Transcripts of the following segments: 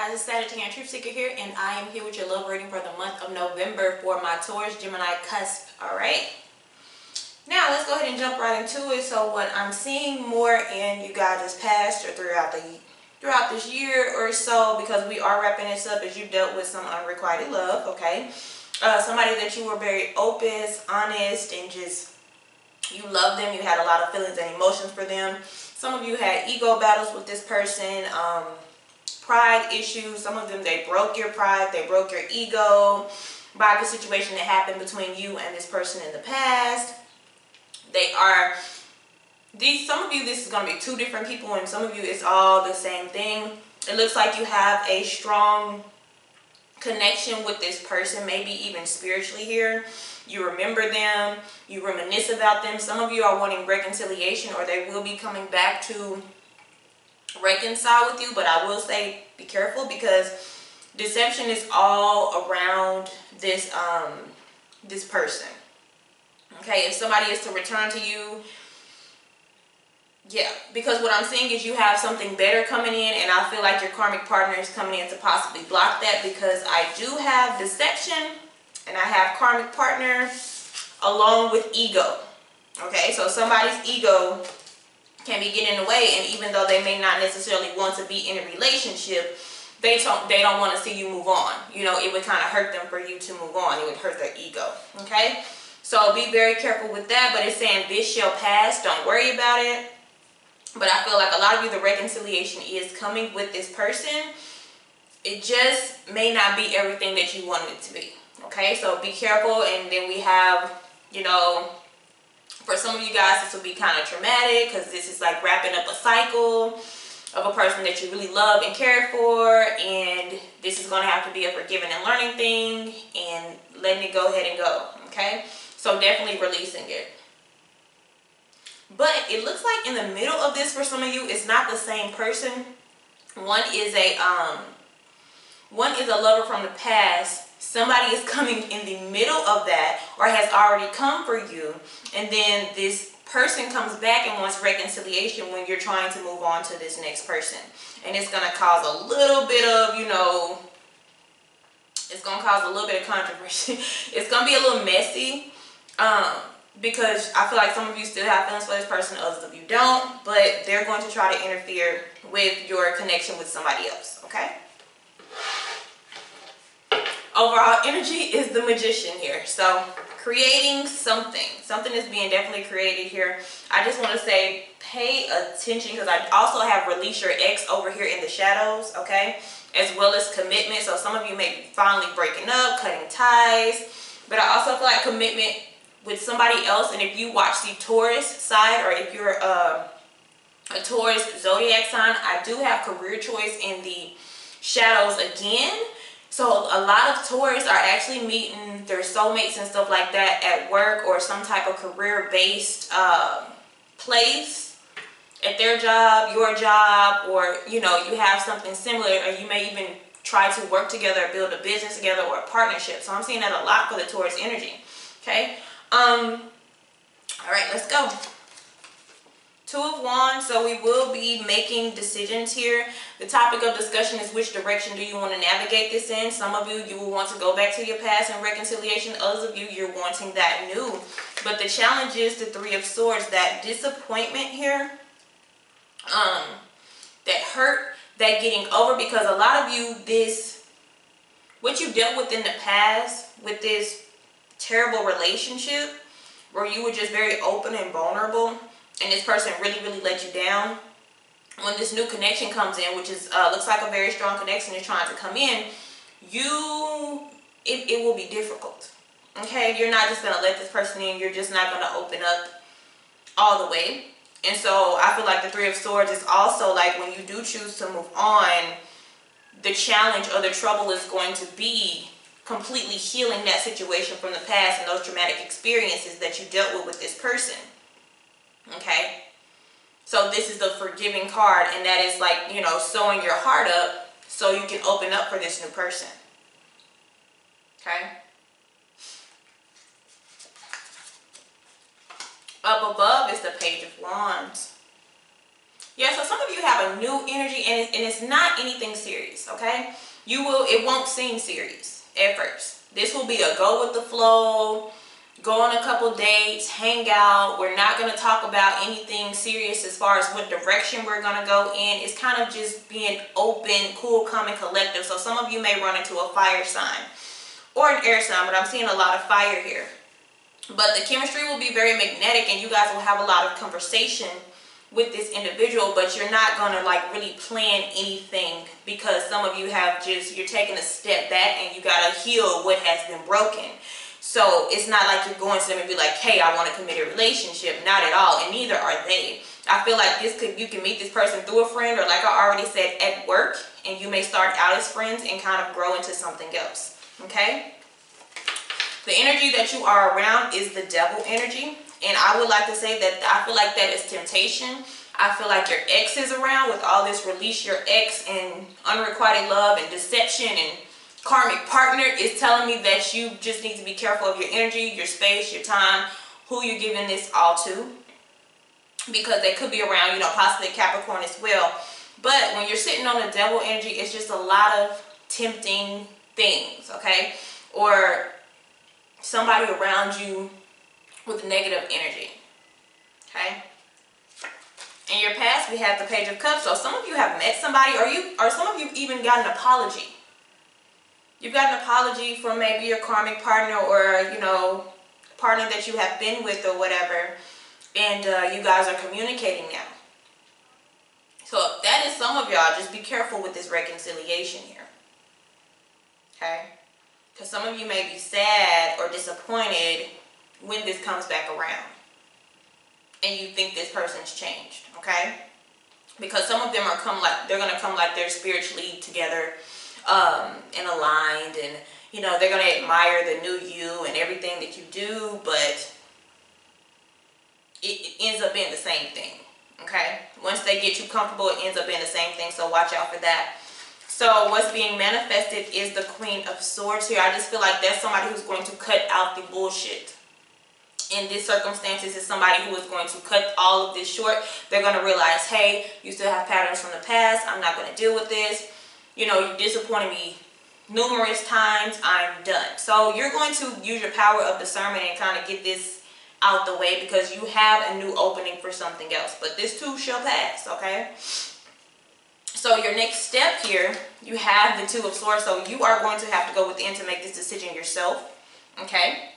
guys, it's Sagittarian Truth Seeker here, and I am here with your love reading for the month of November for my Taurus, Gemini, Cusp. Alright, now let's go ahead and jump right into it. So what I'm seeing more in you guys' past or throughout this year or so, because we are wrapping this up, as you dealt with some unrequited love, okay? Somebody that you were very open, honest, and just you loved them. You had a lot of feelings and emotions for them. Some of you had ego battles with this person, pride issues. Some of them, they broke your pride, they broke your ego by the situation that happened between you and this person in the past. Some of you, this is going to be two different people, and some of you, it's all the same thing. It looks like you have a strong connection with this person, maybe even spiritually here. You remember them, you reminisce about them. Some of you are wanting reconciliation, or they will be coming back to reconcile with you, but I will say be careful, because deception is all around this this person. Okay, if somebody is to return to you, yeah, because what I'm seeing is you have something better coming in, and I feel like your karmic partner is coming in to possibly block that, because I do have deception and I have karmic partner along with ego. Okay, so somebody's ego can be getting in the way, and even though they may not necessarily want to be in a relationship, they don't want to see you move on. You know, it would kind of hurt them for you to move on. It would hurt their ego. Okay, so be very careful with that. But it's saying this shall pass. Don't worry about it. But I feel like a lot of you, the reconciliation is coming with this person. It just may not be everything that you wanted it to be. Okay, so be careful. And then we have, you know, for some of you guys, this will be kind of traumatic, because this is like wrapping up a cycle of a person that you really love and care for, and this is going to have to be a forgiving and learning thing, and letting it go ahead and go. Okay, so definitely releasing it. But it looks like in the middle of this, for some of you, it's not the same person. One is a lover from the past. Somebody is coming in the middle of that, or has already come for you, and then this person comes back and wants reconciliation when you're trying to move on to this next person. And it's going to cause a little bit of, you know, it's going to cause a little bit of controversy. It's going to be a little messy, because I feel like some of you still have feelings for this person, others of you don't, but they're going to try to interfere with your connection with somebody else. Okay, overall energy is the Magician here. So creating something is being definitely created here. I just want to say pay attention, because I also have release your ex over here in the shadows. Okay, as well as commitment. So some of you may be finally breaking up, cutting ties, but I also feel like commitment with somebody else. And if you watch the Taurus side, or if you're a Taurus zodiac sign, I do have career choice in the shadows again. So a lot of Taurus are actually meeting their soulmates and stuff like that at work, or some type of career-based place at their job, your job, or, you know, you have something similar, or you may even try to work together, build a business together, or a partnership. So I'm seeing that a lot for the Taurus energy. Okay. All right, let's go. Two of Wands. So we will be making decisions here. The topic of discussion is, which direction do you want to navigate this in? Some of you, you will want to go back to your past and reconciliation. Others of you, you're wanting that new. But the challenge is the Three of Swords, that disappointment here, that hurt, that getting over, because a lot of you, what you dealt with in the past with this terrible relationship, where you were just very open and vulnerable, and this person really let you down. When this new connection comes in, which is looks like a very strong connection is trying to come in, it will be difficult. Okay, you're not just gonna let this person in. You're just not gonna open up all the way. And so I feel like the Three of Swords is also like, when you do choose to move on, the challenge or the trouble is going to be completely healing that situation from the past and those traumatic experiences that you dealt with this person. Okay, so this is the forgiving card, and that is like, you know, sewing your heart up so you can open up for this new person. Okay, up above is the Page of Wands. Yeah, so some of you have a new energy, and it's not anything serious, okay? It won't seem serious at first. This will be a go with the flow, go on a couple dates, hang out. We're not going to talk about anything serious as far as what direction we're going to go in. It's kind of just being open, cool, calm, and collective. So some of you may run into a fire sign or an air sign, but I'm seeing a lot of fire here. But the chemistry will be very magnetic, and you guys will have a lot of conversation with this individual, but you're not going to like really plan anything, because some of you have you're taking a step back and you got to heal what has been broken. So it's not like you're going to them and be like, hey, I want a committed relationship. Not at all, and neither are they. I feel like you can meet this person through a friend, or like I already said, at work, and you may start out as friends and kind of grow into something else, okay? The energy that you are around is the devil energy. And I would like to say that I feel like that is temptation. I feel like your ex is around with all this release your ex and unrequited love and deception, and karmic partner is telling me that you just need to be careful of your energy, your space, your time, who you're giving this all to. Because they could be around, you know, possibly Capricorn as well. But when you're sitting on the devil energy, it's just a lot of tempting things, okay? Or somebody around you with negative energy, okay? In your past, we have the Page of Cups. So some of you have met somebody, or some of you even got an apology. You've got an apology from maybe your karmic partner, or, you know, partner that you have been with or whatever, and you guys are communicating now. So if that is some of y'all, just be careful with this reconciliation here, okay? Because some of you may be sad or disappointed when this comes back around and you think this person's changed, okay? Because some of them they're going to come like they're spiritually together and aligned, and, you know, they're going to admire the new you and everything that you do, but it ends up being the same thing, okay? Once they get you comfortable, it ends up being the same thing, so watch out for that. So what's being manifested is the Queen of Swords here. I just feel like that's somebody who's going to cut out the bullshit. In this circumstances, is somebody who is going to cut all of this short. They're going to realize, hey, you still have patterns from the past. I'm not going to deal with this. You know, you disappointed me numerous times. I'm done. So you're going to use your power of discernment and kind of get this out the way, because you have a new opening for something else. But this too shall pass, okay? So your next step here, you have the Two of Swords. So you are going to have to go within to make this decision yourself, okay?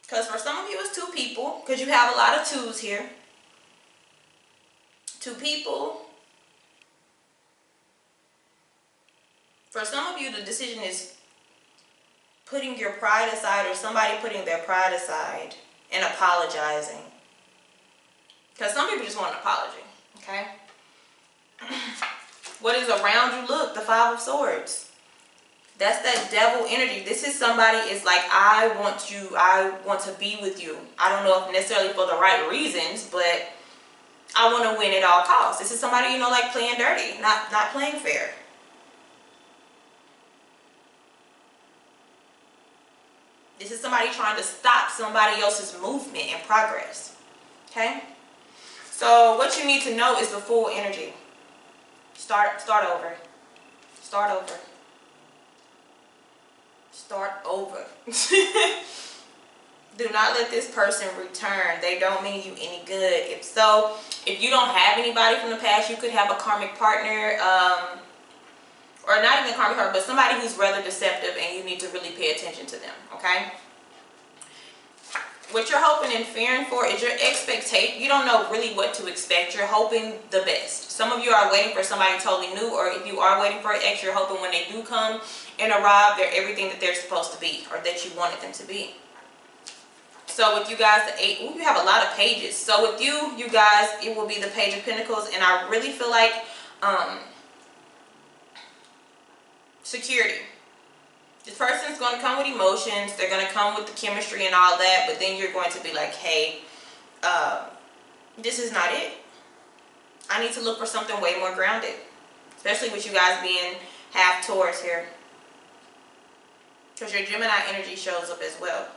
Because for some of you, it's two people, because you have a lot of twos here. Two people. For some of you, the decision is putting your pride aside, or somebody putting their pride aside and apologizing. Because some people just want an apology, okay? What is around you? Look, the Five of Swords. That's that devil energy. This is somebody is like, I want to be with you. I don't know if necessarily for the right reasons, but I want to win at all costs. This is somebody, you know, like playing dirty, not playing fair. This is somebody trying to stop somebody else's movement and progress, okay? So what you need to know is the Fool energy. Start over. Start over. Start over. Do not let this person return. They don't mean you any good. If you don't have anybody from the past, you could have a karmic partner, or not even a karmic partner, but somebody who's rather deceptive, and you need to really pay attention to them, okay? What you're hoping and fearing for is your expectation. You don't know really what to expect. You're hoping the best. Some of you are waiting for somebody totally new, or if you are waiting for an ex, you're hoping when they do come and arrive, they're everything that they're supposed to be, or that you wanted them to be. So with you guys, the 8, ooh, you have a lot of pages. So with you guys, it will be the Page of Pentacles, and I really feel like security. This person's going to come with emotions. They're going to come with the chemistry and all that, but then you're going to be like, hey, this is not it. I need to look for something way more grounded, especially with you guys being half Taurus here, because your Gemini energy shows up as well.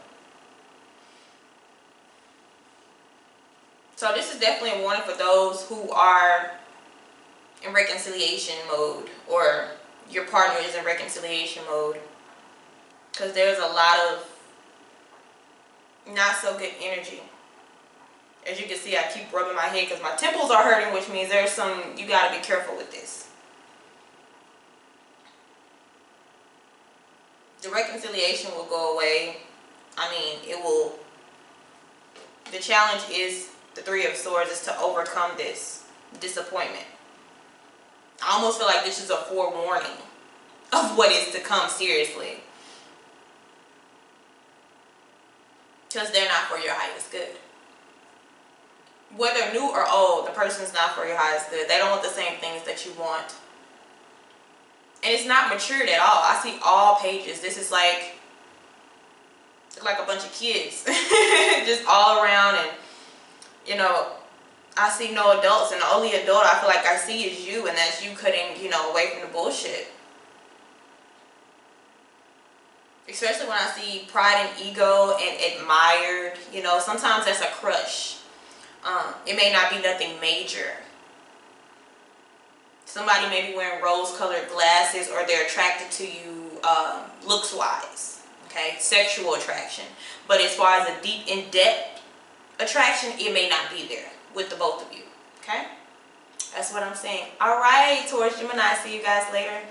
So this is definitely a warning for those who are in reconciliation mode, or your partner is in reconciliation mode, because there's a lot of not so good energy. As you can see, I keep rubbing my head because my temples are hurting, which means there's some, you got to be careful with this. The reconciliation will go away. I mean, it will. The challenge is, the Three of Swords, is to overcome this disappointment. I almost feel like this is a forewarning of what is to come, seriously. Because they're not for your highest good. Whether new or old, the person's not for your highest good. They don't want the same things that you want. And it's not matured at all. I see all pages. This is like a bunch of kids. Just all around. And, you know, I see no adults. And the only adult I feel like I see is you. And that's you cutting, you know, away from the bullshit. Especially when I see pride and ego and admired. You know, sometimes that's a crush. It may not be nothing major. Somebody may be wearing rose-colored glasses, or they're attracted to you looks-wise. Okay, sexual attraction. But as far as a deep, in-depth attraction, it may not be there with the both of you. Okay, that's what I'm saying. All right, Taurus, Gemini, see you guys later.